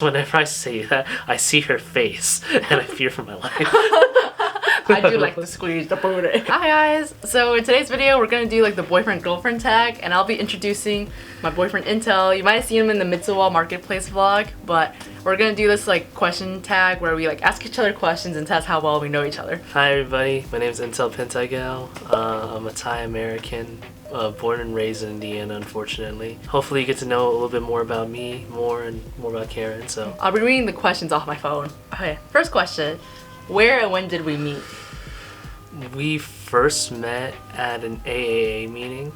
Whenever I say that, I see her face and I fear for my life. I do like to squeeze the booty. Hi guys! So in today's video, we're gonna do like the boyfriend-girlfriend tag, and I'll be introducing my boyfriend Intel. You might have seen him in the Mitsuwa Marketplace vlog, but we're gonna do this like question tag where we like ask each other questions and test how well we know each other. Hi everybody, my name is Intel Pentagal. I'm a Thai American, born and raised in Indiana, unfortunately. Hopefully you get to know a little bit more about me, and more about Karen. So I'll be reading the questions off my phone. Okay, first question. Where and when did we meet? We first met at an AAA meeting,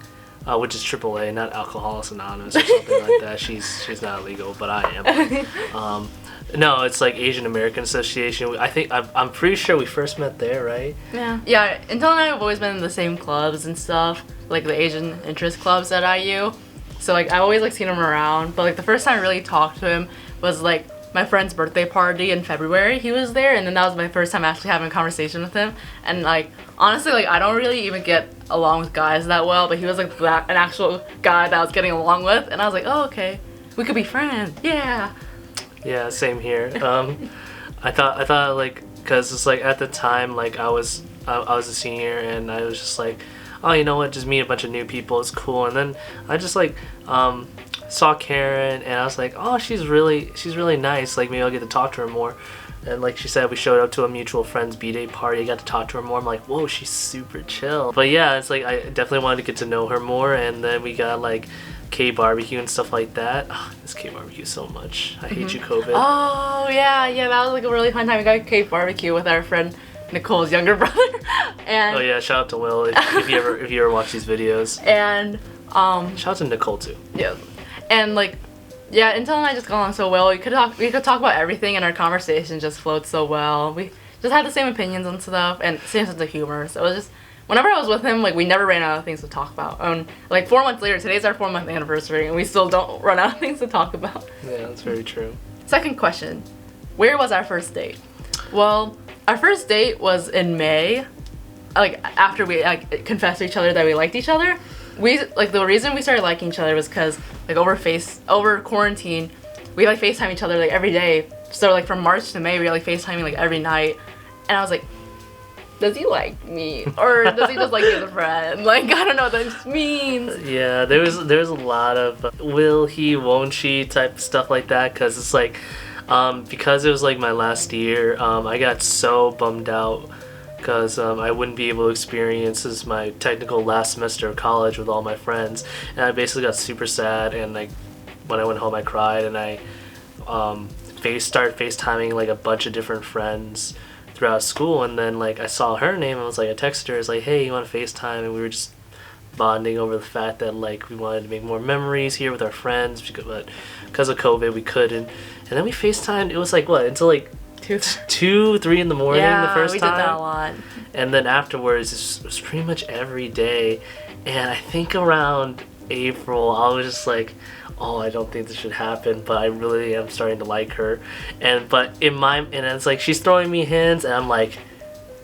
which is AAA, not Alcoholics Anonymous or something like that. She's not illegal, but I am. No, it's like Asian American Association. I'm pretty sure we first met there, right? Yeah. Yeah, Intel and I have always been in the same clubs and stuff, like the Asian interest clubs at IU. So like I always like seen him around, but like the first time I really talked to him was like my friend's birthday party in February. He was there, and then that was my first time actually having a conversation with him. And like honestly, like I don't really even get along with guys that well, but he was like an actual guy that I was getting along with, and I was like, oh okay, we could be friends. Yeah. Yeah, same here. I thought like, cause it's like at the time like I was a senior, and I was just like, oh, you know what, just meet a bunch of new people, it's cool. And then I just like saw Karen, and I was like, oh, she's really nice, like maybe I'll get to talk to her more. And like she said, we showed up to a mutual friend's b-day party, I got to talk to her more. I'm like, whoa, she's super chill. But yeah, it's like I definitely wanted to get to know her more, and then we got like K-barbecue and stuff like that. Oh, this K-barbecue so much. I hate you, COVID. Oh yeah, that was like a really fun time. We got K-barbecue with our friend Nicole's younger brother. And oh yeah, shout out to Will if you ever watch these videos. And shout out to Nicole too. Yeah. And like, yeah, Intel and I just got along so well. We could talk about everything, and our conversation just flowed so well. We just had the same opinions on stuff and same sense of humor. So it was just, whenever I was with him, like we never ran out of things to talk about. And like 4 months later, today's our 4-month anniversary, and we still don't run out of things to talk about. Yeah, that's very true. Second question, where was our first date? Well, our first date was in May, like after we like confessed to each other that we liked each other. The reason we started liking each other was because like over quarantine, we like FaceTime each other like every day. So like from March to May, we were like FaceTiming like every night, and I was like, does he like me, or does he just like me as a friend? Like I don't know what that means. Yeah, there's a lot of will he, won't she type stuff like that, because it's like because it was like my last year, I got so bummed out because I wouldn't be able to experience this my technical last semester of college with all my friends, and I basically got super sad. And like when I went home, I cried, and I started FaceTiming like a bunch of different friends throughout school. And then like I saw her name, and I was like, I texted her, it's like, hey, you want to FaceTime? And we were just bonding over the fact that like we wanted to make more memories here with our friends, but because of COVID we couldn't. And then we FaceTimed, it was like what, until like 2, 3 in the morning. Yeah, the first time. we did that a lot. And then afterwards it was pretty much every day. And I think around April I was just like, oh, I don't think this should happen, but I really am starting to like her. And it's like she's throwing me hints, and I'm like,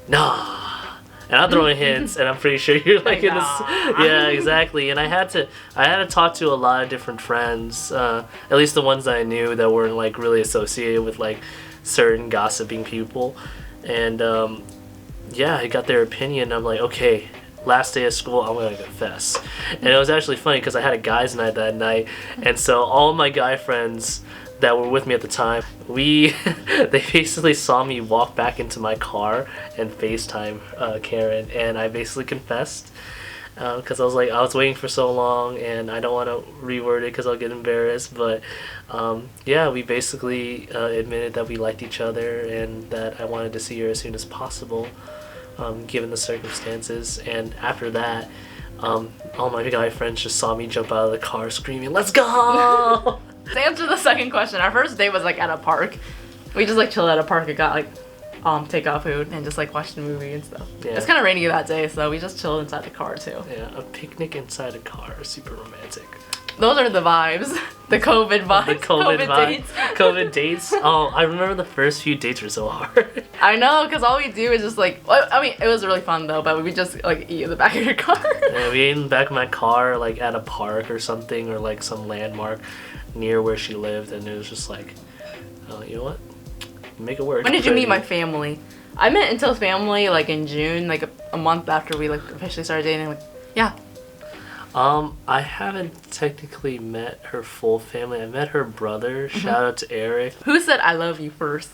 nah. And I'm throwing hints, and I'm pretty sure you're like in this. Yeah, exactly. And I had to talk to a lot of different friends, at least the ones that I knew that weren't like really associated with like certain gossiping people. And yeah, I got their opinion. I'm like, okay, last day of school, I'm gonna confess. And it was actually funny because I had a guys' night that night, and so all my guy friends that were with me at the time, they basically saw me walk back into my car and FaceTime Karen, and I basically confessed because I was like, I was waiting for so long, and I don't want to reword it because I'll get embarrassed. But yeah, we basically admitted that we liked each other and that I wanted to see her as soon as possible, given the circumstances. And after that, all my guy friends just saw me jump out of the car screaming, "Let's go!" To answer the second question, our first date was like at a park. We just like chilled at a park and got like takeout food and just like watched a movie and stuff. Yeah. It's kind of rainy that day, so we just chilled inside the car too. Yeah, a picnic inside a car, super romantic. Those are the vibes. The COVID vibes. The COVID vibe. Dates. COVID dates. Oh, I remember the first few dates were so hard. I know, because all we do is just like, well, I mean, it was really fun though, but we just like eat in the back of your car. Yeah, we ate in the back of my car, like at a park or something, or like some landmark near where she lived, and it was just like Oh, you know what? Make it work. When did you meet my family? I met Intel's family like in June, like a month after we like officially started dating. Like, yeah. I haven't technically met her full family. I met her brother. Shout out to Eric. Who said I love you first?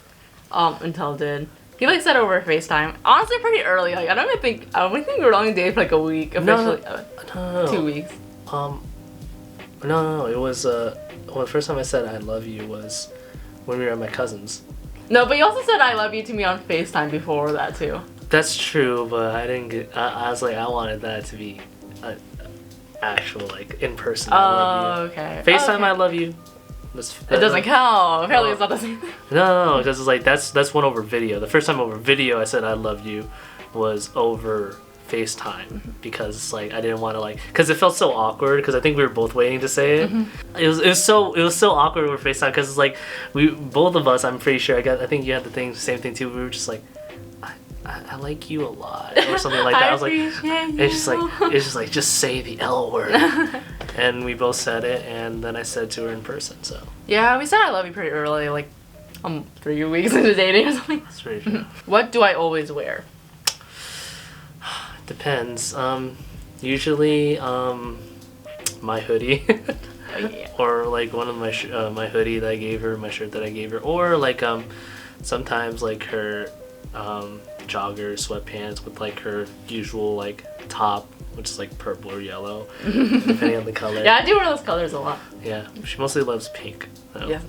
Intel did. He like said over FaceTime. Honestly, pretty early. Like I think we were only dating for like a week officially. No. 2 weeks. No. It was well, the first time I said I love you was when we were at my cousin's. No, but you also said I love you to me on FaceTime before that too. That's true, but I didn't get. I was like, I wanted that to be actual like in person. I love you. Okay. FaceTime, okay. I love you. It doesn't count. Apparently, it's not the same thing. No, because it's like that's one over video. The first time over video I said I love you was over FaceTime because it's like I didn't want to like because it felt so awkward because I think we were both waiting to say it. It was so awkward over FaceTime because it's like we both of us. I'm pretty sure I think you had the same thing too. We were just like. I like you a lot or something like that. I was like, it's just like just say the L word, and we both said it, and then I said to her in person. So yeah, we said I love you pretty early, like 3 weeks into dating or something. that's pretty true. What do I always wear? Depends. Usually my hoodie. Oh, yeah. Or like one of my my hoodie that I gave her, my shirt that I gave her, or like sometimes like her joggers, sweatpants with like her usual like top, which is like purple or yellow, depending on the color. Yeah, I do wear those colors a lot. Yeah, she mostly loves pink. Yeah,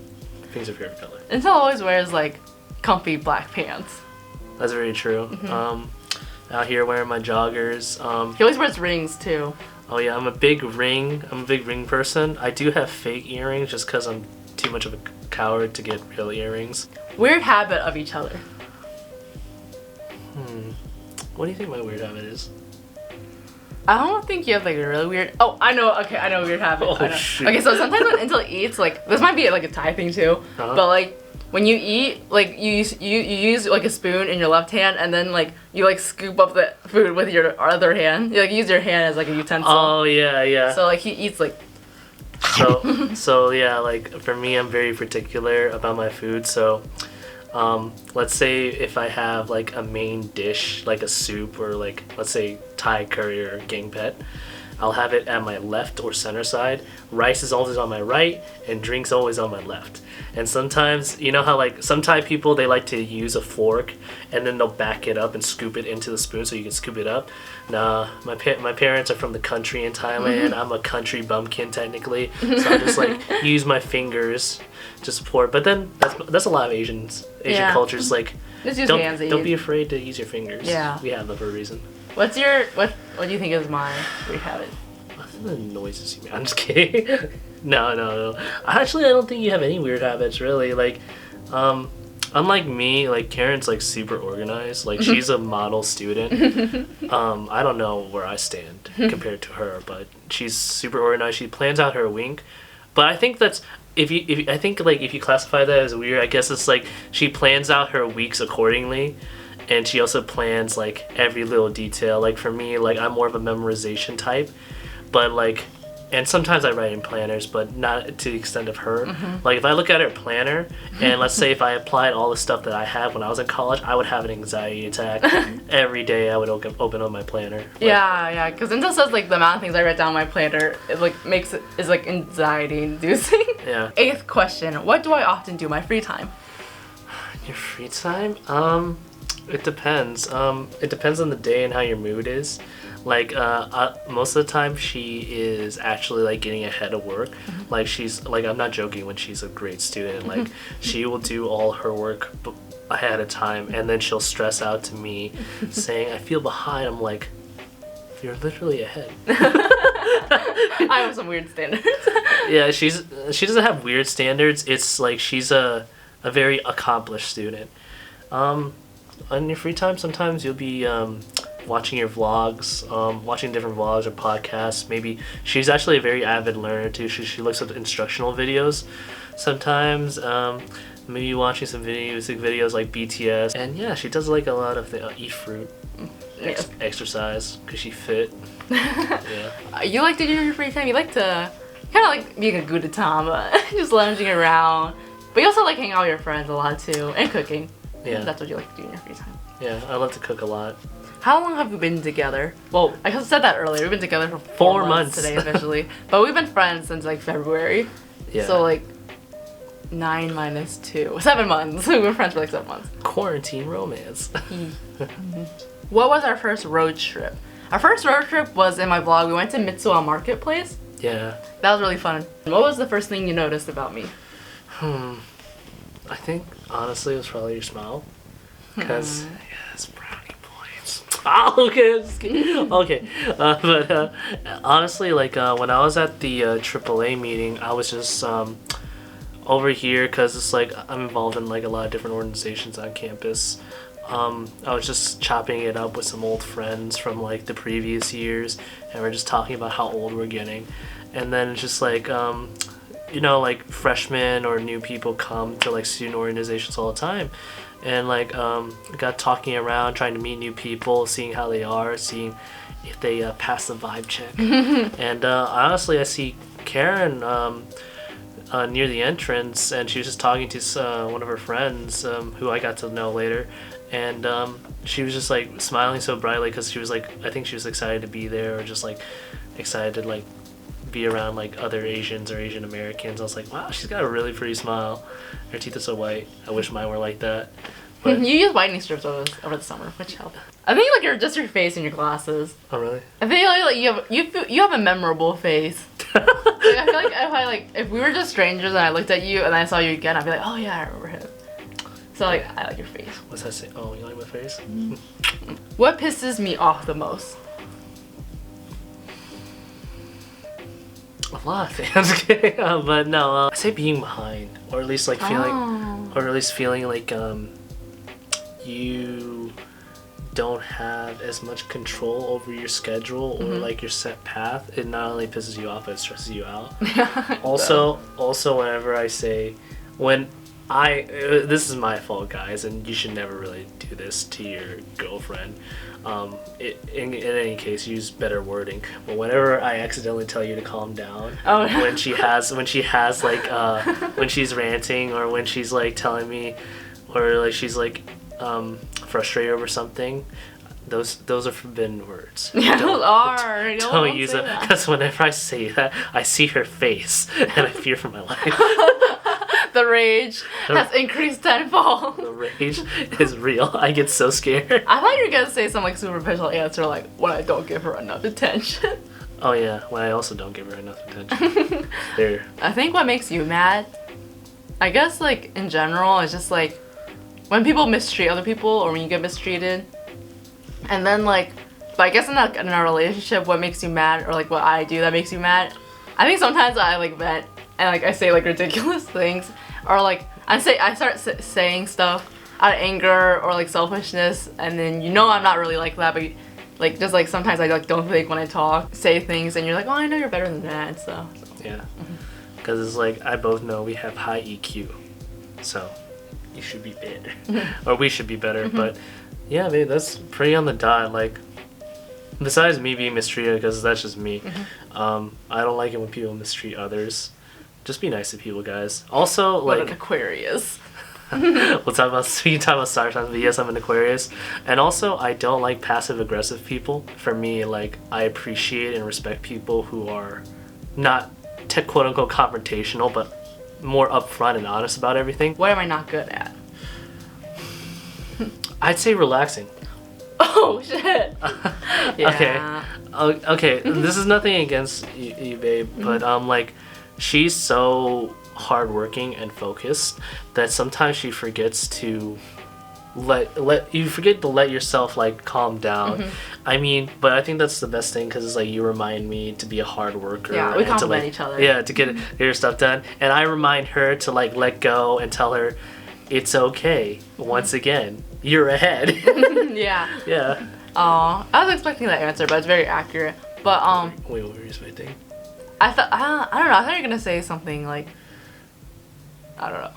pink's her favorite color. Intel always wears like comfy black pants. That's very true. Out here wearing my joggers. He always wears rings too. Oh yeah, I'm a big ring person. I do have fake earrings just because I'm too much of a coward to get real earrings. Weird habit of each other. What do you think my weird habit is? I don't think you have like a really weird. Oh, I know. Okay, I know a weird habit. Oh shit. Okay, so sometimes when Intel eats, like this might be like a Thai thing too, but like when you eat, like you use like a spoon in your left hand, and then like you like scoop up the food with your other hand. You like use your hand as like a utensil. Oh yeah. So like he eats like. So yeah, like for me, I'm very particular about my food. So. Let's say if I have like a main dish, like a soup or like let's say Thai curry or gang pet, I'll have it at my left or center side. Rice is always on my right and drinks always on my left. And sometimes, you know how like some Thai people, they like to use a fork and then they'll back it up and scoop it into the spoon so you can scoop it up. Nah, my parents are from the country in Thailand. I'm a country bumpkin technically. So I just like use my fingers to support. But then that's a lot of Asian cultures. Like just use hands. Don't be afraid to use your fingers. Yeah. We have them for a reason. What do you think is my weird habit? The noises you make. I'm just kidding. No. Actually, I don't think you have any weird habits, really. Like, unlike me, like, Karen's, like, super organized. Like, she's a model student. I don't know where I stand compared to her, but she's super organized. She plans out her week. But I think that's... If you classify that as weird, I guess it's, like, she plans out her weeks accordingly. And she also plans, like, every little detail. Like, for me, like, I'm more of a memorization type. But, like, and sometimes I write in planners, but not to the extent of her. Like, if I look at her planner, and let's say if I applied all the stuff that I had when I was in college, I would have an anxiety attack. Every day I would open up my planner. Like, yeah, because Intel says, like, the amount of things I write down in my planner, it, like, is, like, anxiety-inducing. Yeah. 8th question, what do I often do in my free time? Your free time? It depends. It depends on the day and how your mood is. Like, most of the time she is actually, like, getting ahead of work. Like, she's, like, I'm not joking when she's a great student. Like, she will do all her work ahead of time, and then she'll stress out to me saying, I feel behind. I'm like, you're literally ahead. I have some weird standards. Yeah, she doesn't have weird standards. It's, like, she's a very accomplished student. On your free time, sometimes you'll be, watching your vlogs, watching different vlogs or podcasts. Maybe she's actually a very avid learner too. She looks at instructional videos sometimes. Maybe watching some music videos like BTS. And yeah, she does like a lot of eat fruit, exercise because she fit. Yeah. You like to do your free time? You like to kind of like being a good time, just lounging around. But you also like hanging out with your friends a lot too, and cooking. Yeah. That's what you like to do in your free time. Yeah, I love to cook a lot. How long have we been together? Well, I said that earlier. We've been together for 4 months today officially. But we've been friends since like February. Yeah. So like 9 minus 2. 7 months. We were friends for like 7 months. Quarantine romance. What was our first road trip? Our first road trip was in my vlog. We went to Mitsuwa Marketplace. Yeah. That was really fun. What was the first thing you noticed about me? I think honestly it was probably your smile. Because yes, brownie points. Oh, okay, just kidding. Okay. But honestly, like when I was at the AAA meeting, I was just over here because it's like I'm involved in like a lot of different organizations on campus. I was just chopping it up with some old friends from like the previous years, and we're just talking about how old we're getting. And then it's just like you know, like freshmen or new people come to like student organizations all the time, and like got talking around, trying to meet new people, seeing how they are, seeing if they pass the vibe check. And honestly, I see Karen near the entrance, and she was just talking to one of her friends who I got to know later, and she was just like smiling so brightly because she was like, I think she was excited to be there, or just like excited to like be around like other Asians or Asian Americans. I was like, wow, she's got a really pretty smile. Her teeth are so white. I wish mine were like that. But You use whitening strips over the summer, which helped. I think like your face and your glasses. oh really? I think like you have a memorable face. Like, I feel like if we were just strangers and I looked at you and I saw you again, I'd be like, oh yeah, I remember him. So like I like your face. What's that say? Oh, you like my face? What pisses me off the most? A lot of things. But no, I say being behind, or at least like feeling like you don't have as much control over your schedule or like your set path. It not only pisses you off, but it stresses you out. Also whenever I say, this is my fault, guys, and you should never really do this to your girlfriend. In any case, use better wording. But whenever I accidentally tell you to calm down, when she has like when she's ranting, or when she's like telling me, or like she's like frustrated over something, those are forbidden words. Yeah, those are. Don't use it, because whenever I say that, I see her face and I fear for my life. The rage has increased tenfold. The rage is real. I get so scared. I thought you were gonna say some like superficial answer like when I don't give her enough attention. Oh yeah, when I also don't give her enough attention. There. I think what makes you mad, I guess like in general, is just like when people mistreat other people or when you get mistreated. And then like, but I guess in a relationship, what makes you mad, or like what I do that makes you mad, I think sometimes I like vent and like I say like ridiculous things, or like I start saying stuff out of anger or like selfishness, and then I'm not really like that, but like just like sometimes I like don't think when I say things, and you're like, oh, I know you're better than that and stuff. Yeah, because it's like I both know we have high EQ, so you should be better, or we should be better. But yeah, babe, that's pretty on the dot. Like, besides me being mistreated, because that's just me, I don't like it when people mistreat others. Just be nice to people, guys. Also, like, what an Aquarius. we can talk about star signs, but yes, I'm an Aquarius. And also, I don't like passive aggressive people. For me, like, I appreciate and respect people who are not quote unquote confrontational, but more upfront and honest about everything. What am I not good at? I'd say relaxing. Oh shit. Yeah. Okay. This is nothing against you, babe, but like, she's so hardworking and focused that sometimes she forgets to let yourself like calm down. I mean, but I think that's the best thing, because it's like you remind me to be a hard worker. Yeah, we and compliment to, like, each other. Yeah, to get your stuff done, and I remind her to like let go and tell her it's okay. Once again, you're ahead. Yeah. Yeah. I was expecting that answer, but it's very accurate. But Wait, what were you expecting? I don't know. I thought you were gonna say something like, I don't know.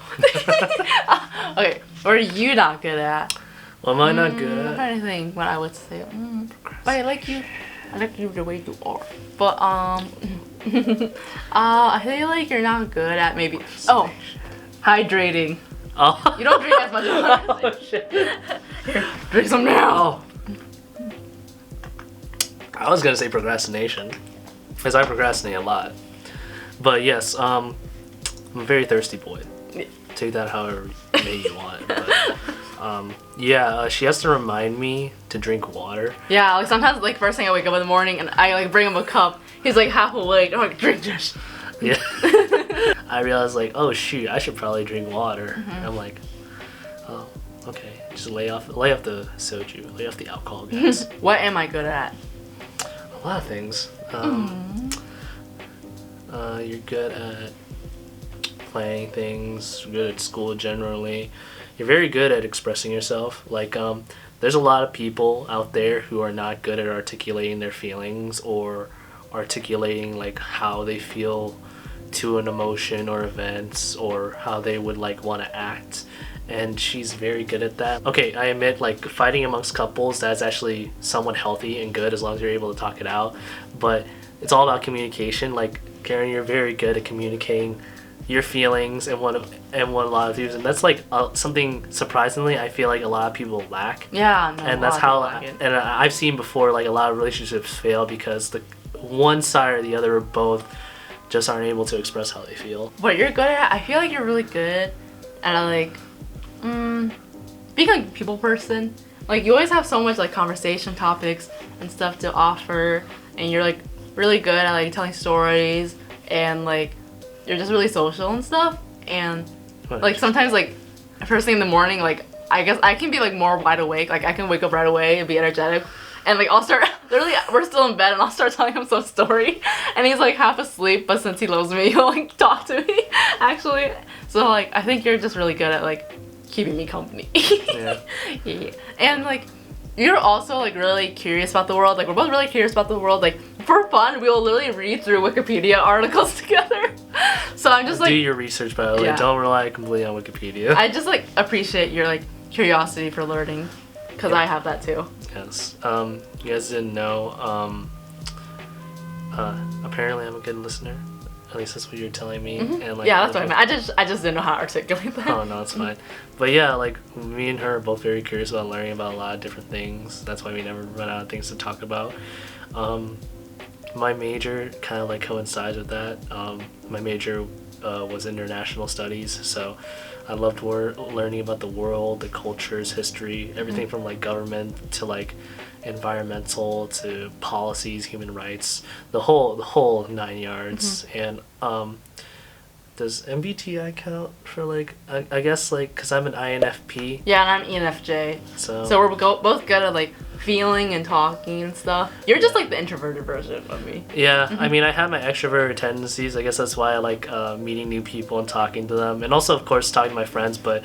Okay, what are you not good at? What am I not good I'm at? trying to think what I would say. But I like you the way you are. But I feel like you're not good at maybe. Oh, Hydrating. Oh. You don't drink as much as Oh, shit. Here, drink some now. I was gonna say procrastination, because I procrastinate a lot. But yes, I'm a very thirsty boy. Take that however way you want. But, she has to remind me to drink water. Yeah, like sometimes like first thing I wake up in the morning and I like bring him a cup. He's like half awake. I'm like, drink this. Yeah. I realized like, oh shoot, I should probably drink water. And I'm like, oh, okay. Just lay off the soju, lay off the alcohol, guys. What am I good at? A lot of things. You're good at planning things, good at school generally. You're very good at expressing yourself. Like, there's a lot of people out there who are not good at articulating their feelings or articulating like how they feel to an emotion or events or how they would like want to act, and she's very good at that. Okay, I admit like fighting amongst couples, that's actually somewhat healthy and good as long as you're able to talk it out, but it's all about communication. Like Karen, you're very good at communicating your feelings and what a lot of people, and that's like something surprisingly I feel like a lot of people lack. Yeah, no, and that's how and I've seen before like a lot of relationships fail because the one side or the other or both just aren't able to express how they feel. What you're good at, I feel like you're really good at like being like a people person. Like you always have so much like conversation topics and stuff to offer, and you're like really good at like telling stories, and like you're just really social and stuff. And like sometimes like first thing in the morning, like I guess I can be like more wide awake. Like I can wake up right away and be energetic. And like I'll start, literally we're still in bed and I'll start telling him some story and he's like half asleep, but since he loves me he'll like talk to me actually. So like I think you're just really good at like keeping me company. Yeah. Yeah. And like you're also like really curious about the world. Like we're both really curious about the world. Like for fun we will literally read through Wikipedia articles together. So I'm just like, do your research, by the way. Don't rely completely on Wikipedia. I just like appreciate your like curiosity for learning, because I have that too. Yes. You guys didn't know, apparently I'm a good listener. At least that's what you're telling me. And like, yeah, that's what I meant. I just didn't know how to articulate that. Oh no, it's fine. But yeah, like me and her are both very curious about learning about a lot of different things. That's why we never run out of things to talk about. My major kind of like coincides with that. My major was international studies, so I loved learning about the world, the cultures, history, everything from like government to like environmental to policies, human rights, the whole 9 yards. And does MBTI count for like I guess like because I'm an INFP. Yeah, and I'm ENFJ. So we're both good at like feeling and talking and stuff. You're just like the introverted version of me. Yeah, I mean I have my extroverted tendencies. I guess that's why I like meeting new people and talking to them, and also of course talking to my friends. But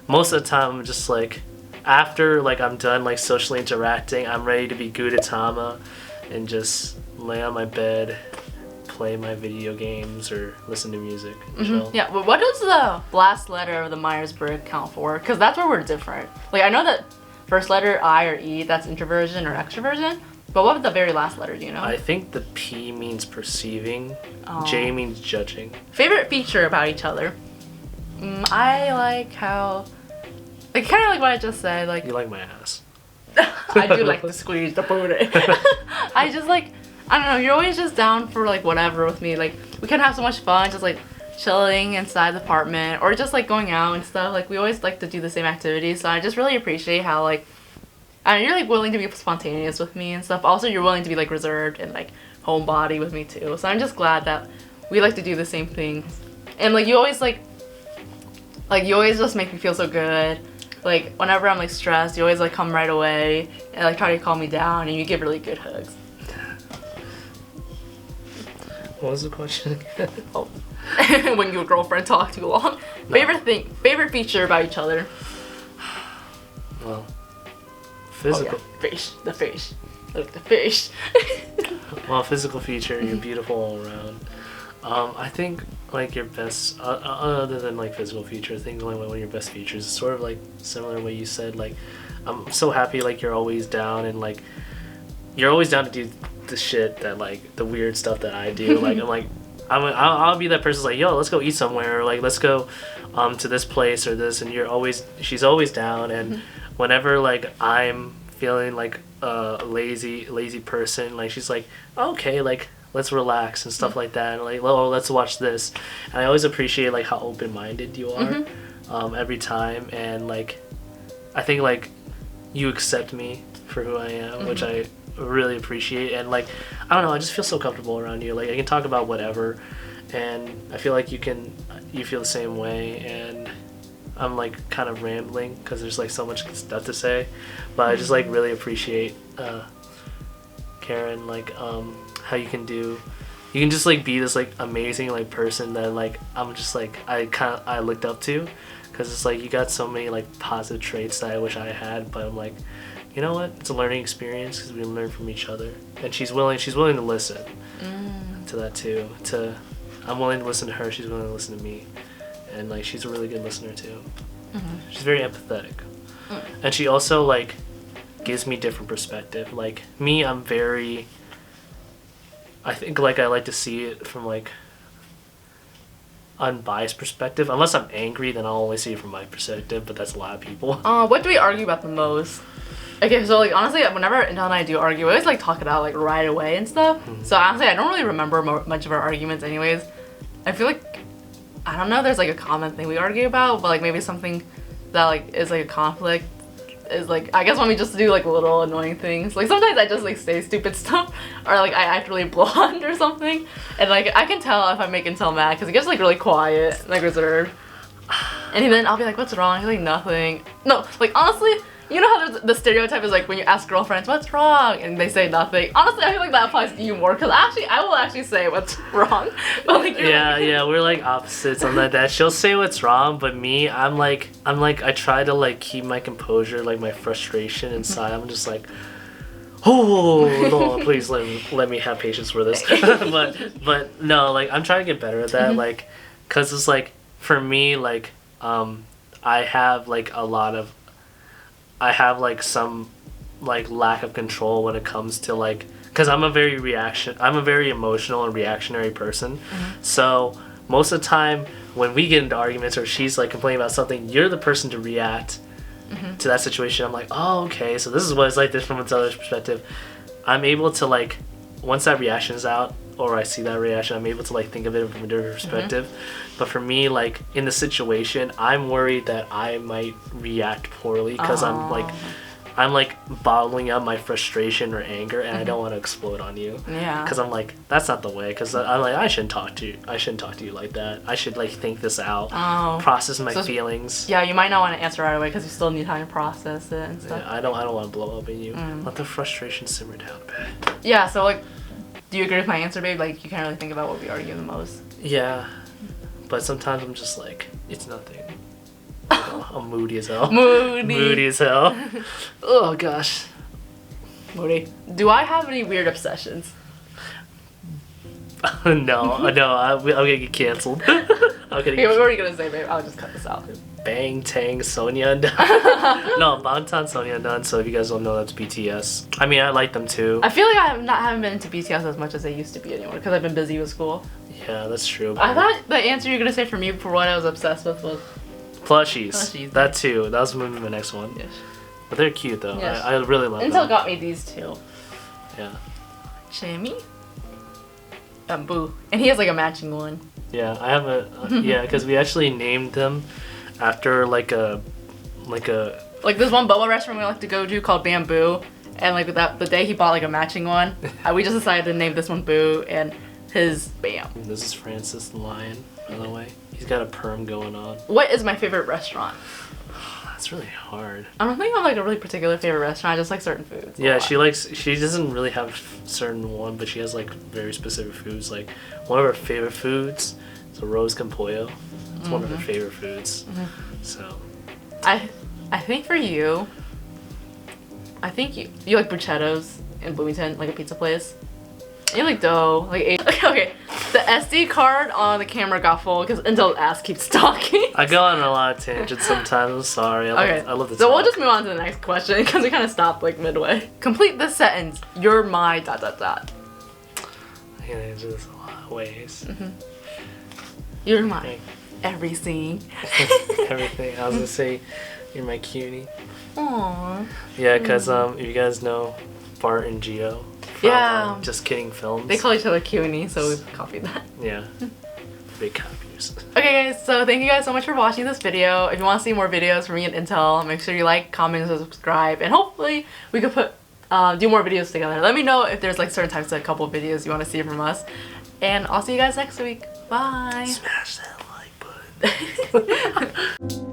most of the time I'm just like, after like I'm done like socially interacting, I'm ready to be Gudetama and just lay on my bed, play my video games or listen to music and chill. Yeah, but what does the last letter of the Myers-Briggs count for? Because that's where we're different. Like I know that first letter I or E, that's introversion or extroversion, but what was the very last letter, do you know? I think the P means perceiving, J means judging. Favorite feature about each other? I like how, like kind of like what I just said, like You like my ass. I do like to squeeze the booty. I just like, I don't know, you're always just down for like whatever with me. Like we can have so much fun just like chilling inside the apartment or just like going out and stuff. Like we always like to do the same activities, so I just really appreciate how like, I mean, you're like willing to be spontaneous with me and stuff. Also you're willing to be like reserved and like homebody with me too. So I'm just glad that we like to do the same things. And like you always you always just make me feel so good. Like whenever I'm like stressed, you always like come right away and like try to calm me down, and you give really good hugs. What was the question again? Oh. When your girlfriend talked too long. No. Favorite feature about each other? Well, physical. Oh, yeah. The face. Look, the face. Well, physical feature, you're beautiful all around. I think like your best, other than like physical feature, I think like one of your best features is sort of like similar to what you said. Like, I'm so happy like you're always down and like you're always down to do the shit that like the weird stuff that I do. Like I'll be that person like, yo, let's go eat somewhere, or like let's go to this place or this, and she's always down. And whenever like I'm feeling like a lazy person, like she's like, okay, like let's relax and stuff like that, and like, oh, let's watch this. And I always appreciate like how open-minded you are every time, and like I think like you accept me for who I am, which I really appreciate. And like I don't know, I just feel so comfortable around you. Like I can talk about whatever, and I feel like you feel the same way. And I'm like kind of rambling because there's like so much stuff to say, but I just like really appreciate Karen, like how you can just like be this like amazing like person that like I'm just like I looked up to, because it's like you got so many like positive traits that I wish I had, but I'm like, you know what, it's a learning experience because we learn from each other. And she's willing to listen to that too. I'm willing to listen to her, she's willing to listen to me, and like she's a really good listener too. She's very empathetic, and she also like gives me different perspective. Like me, I think like I like to see it from like unbiased perspective. Unless I'm angry, then I'll only see it from my perspective, but that's a lot of people. What do we argue about the most? Okay, so like honestly, whenever Intel and I do argue, we always like talk it out like right away and stuff. So honestly, I don't really remember much of our arguments anyways. I feel like, I don't know, there's like a common thing we argue about, but like maybe something that like is like a conflict is like, I guess when we just do like little annoying things. Like sometimes I just like say stupid stuff, or like I act really blonde or something, and like I can tell if I'm making Intel mad because he gets like really quiet, like reserved. And then I'll be like, what's wrong? He's like, nothing. No, like honestly, you know how the stereotype is like when you ask girlfriends, what's wrong? And they say nothing. Honestly, I feel like that applies to you more, because I will actually say what's wrong. But like, yeah, we're like opposites on that. She'll say what's wrong, but me, I'm like, I try to like keep my composure, like my frustration inside. I'm just like, oh no, please let me have patience for this. but no, like I'm trying to get better at that, like, cause it's like for me, like I have like some like lack of control when it comes to like, because I'm a very emotional and reactionary person. So most of the time when we get into arguments or she's like complaining about something, you're the person to react to that situation. I'm like, oh, okay, so this is what it's like this from its other perspective. I'm able to like, once that reaction is out or I see that reaction, I'm able to like think of it from a different perspective. But for me, like in the situation, I'm worried that I might react poorly because I'm like bottling up my frustration or anger, and I don't want to explode on you. Yeah. Because I'm like, that's not the way. Because I'm like, I shouldn't talk to you like that. I should like think this out, process my feelings. Yeah, you might not want to answer right away because you still need time to process it and stuff. Yeah, I don't want to blow up in you. Let the frustration simmer down a bit. Yeah. So like, do you agree with my answer, babe? Like, you can't really think about what we argue the most. Yeah, but sometimes I'm just like, it's nothing. I'm moody as hell. Moody as hell. Oh gosh. Moody. Do I have any weird obsessions? No. I'm gonna get canceled. Okay, what were you gonna say, babe? I'll just cut this out. Bang Tang Sonia Undone. No, Bangtan Sonia Undone. So if you guys don't know, that's BTS. I mean, I like them too. I feel like haven't been into BTS as much as I used to be anymore because I've been busy with school. Yeah, that's true. I thought the answer you were gonna say for me for what I was obsessed with was plushies. That too. That was my next one. Yes. But they're cute though. Yes. I really love them. Intel got me these two. Yeah. Jamie. Boo. And he has like a matching one. Yeah, I have a because we actually named them after like this one boba restaurant we like to go to called Bamboo, and like the day he bought like a matching one, we just decided to name this one Boo and his Bam. This is Francis the Lion, by the way. He's got a perm going on. What is my favorite restaurant? That's really hard. I don't think I have like a really particular favorite restaurant. I just like certain foods. Yeah, she doesn't really have certain one, but she has like very specific foods. Like one of her favorite foods is a rose con pollo. It's one of her favorite foods. So I think for you, I think you like bruschettos in Bloomington, like a pizza place. You like dough, like okay. The SD card on the camera got full because Intel's ass keeps talking. I go on a lot of tangents sometimes. I'm sorry. I love the So talk. we'll just move on to the next question because we kind of stopped like midway. Complete this sentence. You're my ... I can answer this a lot of ways. You're my everything. Everything. I was gonna say, you're my cutie. Aww. Yeah, because if you guys know Bart and Geo from Just Kidding Films. They call each other cutie, so we copied that. Yeah. Big copies. Okay guys, so thank you guys so much for watching this video. If you want to see more videos from me and Intel, make sure you like, comment, and subscribe. And hopefully we could do more videos together. Let me know if there's like certain types of couple videos you want to see from us. And I'll see you guys next week. Bye! Smash that like button.